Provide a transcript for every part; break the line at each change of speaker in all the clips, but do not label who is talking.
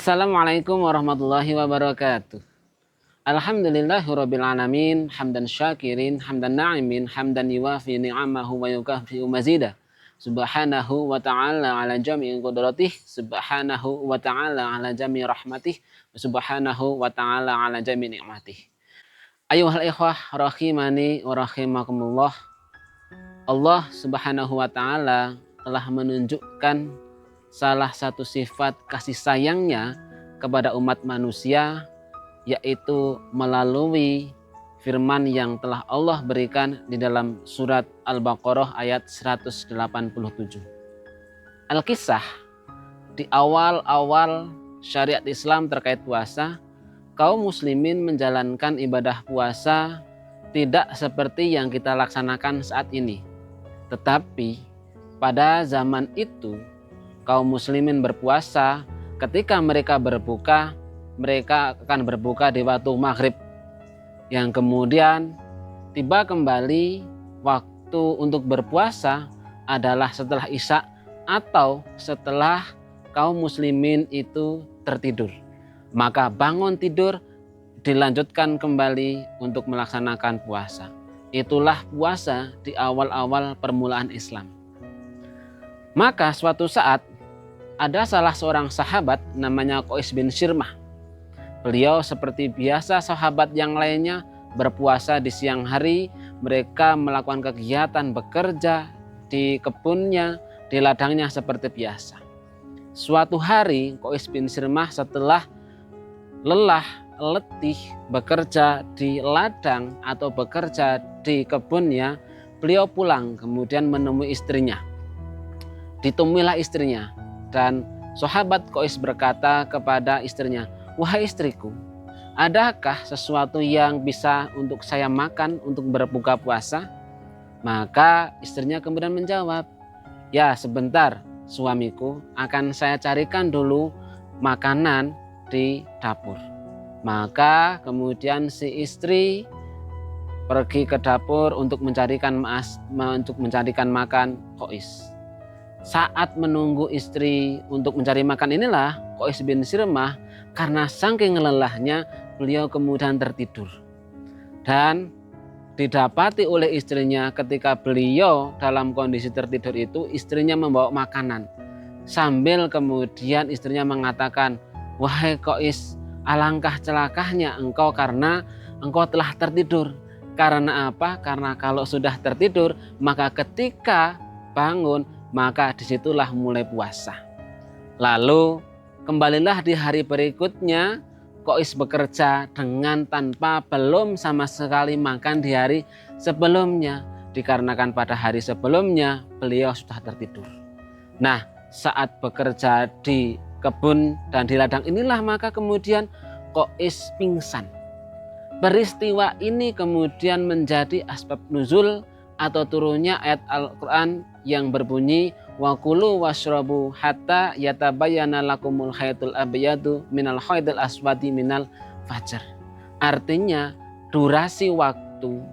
Assalamualaikum warahmatullahi wabarakatuh. Alhamdulillahirabbil alamin, hamdan syakirin, hamdan na'imin, hamdan yuwafi ni'amahu wa yukafi'u mazida. Subhanahu wa ta'ala ala jami'i qudratih, subhanahu wa ta'ala ala jami'i rahmatih, subhanahu wa ta'ala ala jami'i ni'matih. Ayuhal ikhwah rahimani wa rahimakumullah. Allah Subhanahu wa ta'ala telah menunjukkan salah satu sifat kasih sayangnya kepada umat manusia, yaitu melalui firman yang telah Allah berikan di dalam surat Al-Baqarah ayat 187. Al-Kisah, di awal-awal syariat Islam terkait puasa, kaum muslimin menjalankan ibadah puasa tidak seperti yang kita laksanakan saat ini. Tetapi pada zaman itu kaum muslimin berpuasa, ketika mereka berbuka, mereka akan berbuka di waktu maghrib, yang kemudian tiba kembali waktu untuk berpuasa adalah setelah isya atau setelah kaum muslimin itu tertidur. Maka bangun tidur, dilanjutkan kembali untuk melaksanakan puasa. Itulah puasa di awal-awal permulaan Islam. Maka suatu saat ada salah seorang sahabat namanya Qais bin Sirmah. Beliau seperti biasa sahabat yang lainnya berpuasa di siang hari. Mereka melakukan kegiatan bekerja di kebunnya, di ladangnya seperti biasa. Suatu hari Qais bin Sirmah setelah lelah, letih bekerja di ladang atau bekerja di kebunnya, beliau pulang kemudian menemui istrinya. Ditemuilah istrinya, dan sahabat Qais berkata kepada istrinya, "Wahai istriku, adakah sesuatu yang bisa untuk saya makan untuk berbuka puasa?" Maka istrinya kemudian menjawab, "Ya sebentar suamiku, akan saya carikan dulu makanan di dapur." Maka kemudian si istri pergi ke dapur untuk mencarikan makan Qais. Saat menunggu istri untuk mencari makan inilah Qais bin Sirmah karena saking lelahnya beliau kemudian tertidur. Dan didapati oleh istrinya ketika beliau dalam kondisi tertidur itu, istrinya membawa makanan. Sambil kemudian istrinya mengatakan, "Wahai Qais, alangkah celakanya engkau karena engkau telah tertidur." Karena apa? Karena kalau sudah tertidur, maka ketika bangun, maka disitulah mulai puasa. Lalu kembalilah di hari berikutnya, Qais bekerja dengan tanpa belum sama sekali makan di hari sebelumnya, dikarenakan pada hari sebelumnya beliau sudah tertidur. Nah, saat bekerja di kebun dan di ladang inilah maka kemudian Qais pingsan. Peristiwa ini kemudian menjadi asbab nuzul atau turunnya ayat Al-Quran yang berbunyi, "Wa kulu washrabu hatta yatabayyana lakumul khaytul abyadu minal khaytil aswadi minal fajr." Artinya durasi waktu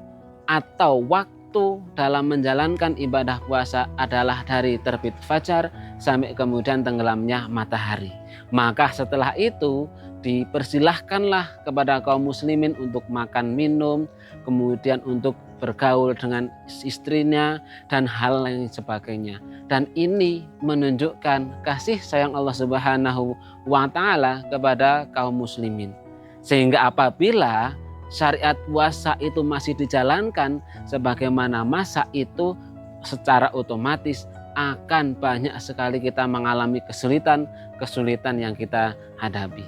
atau waktu dalam menjalankan ibadah puasa adalah dari terbit fajar sampai kemudian tenggelamnya matahari. Maka setelah itu dipersilahkanlah kepada kaum muslimin untuk makan minum, kemudian untuk bergaul dengan istrinya dan hal lain sebagainya. Dan ini menunjukkan kasih sayang Allah Subhanahu wa ta'ala kepada kaum muslimin. Sehingga apabila syariat puasa itu masih dijalankan sebagaimana masa itu, secara otomatis akan banyak sekali kita mengalami kesulitan yang kita hadapi.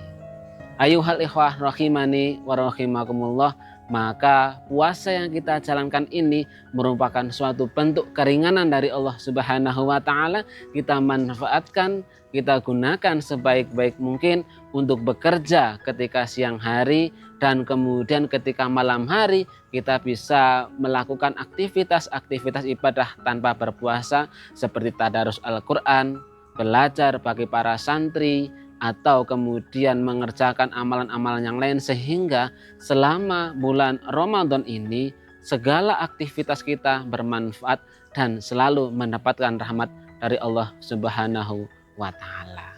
Ayuhal ikhwah rahimani wa rahimakumullah, maka puasa yang kita jalankan ini merupakan suatu bentuk keringanan dari Allah Subhanahu wa ta'ala. Kita manfaatkan, kita gunakan sebaik-baik mungkin untuk bekerja ketika siang hari, dan kemudian ketika malam hari kita bisa melakukan aktivitas-aktivitas ibadah tanpa berpuasa seperti tadarus Al-Quran, belajar bagi para santri, atau kemudian mengerjakan amalan-amalan yang lain, sehingga selama bulan Ramadan ini segala aktivitas kita bermanfaat dan selalu mendapatkan rahmat dari Allah Subhanahu wa ta'ala.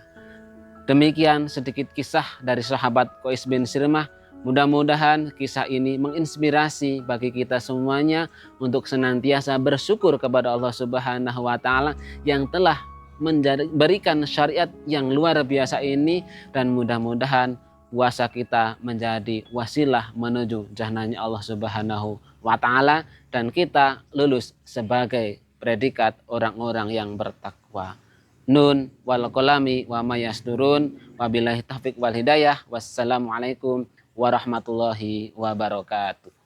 Demikian sedikit kisah dari sahabat Qais bin Sirmah. Mudah-mudahan kisah ini menginspirasi bagi kita semuanya untuk senantiasa bersyukur kepada Allah Subhanahu wa taala yang telah memberikan syariat yang luar biasa ini, dan mudah-mudahan puasa kita menjadi wasilah menuju jannahnya Allah Subhanahu wa taala dan kita lulus sebagai predikat orang-orang yang bertakwa. Nun wal qalami wa ma yasturun. Wabillahi taufiq wal hidayah. Wassalamualaikum warahmatullahi wabarakatuh.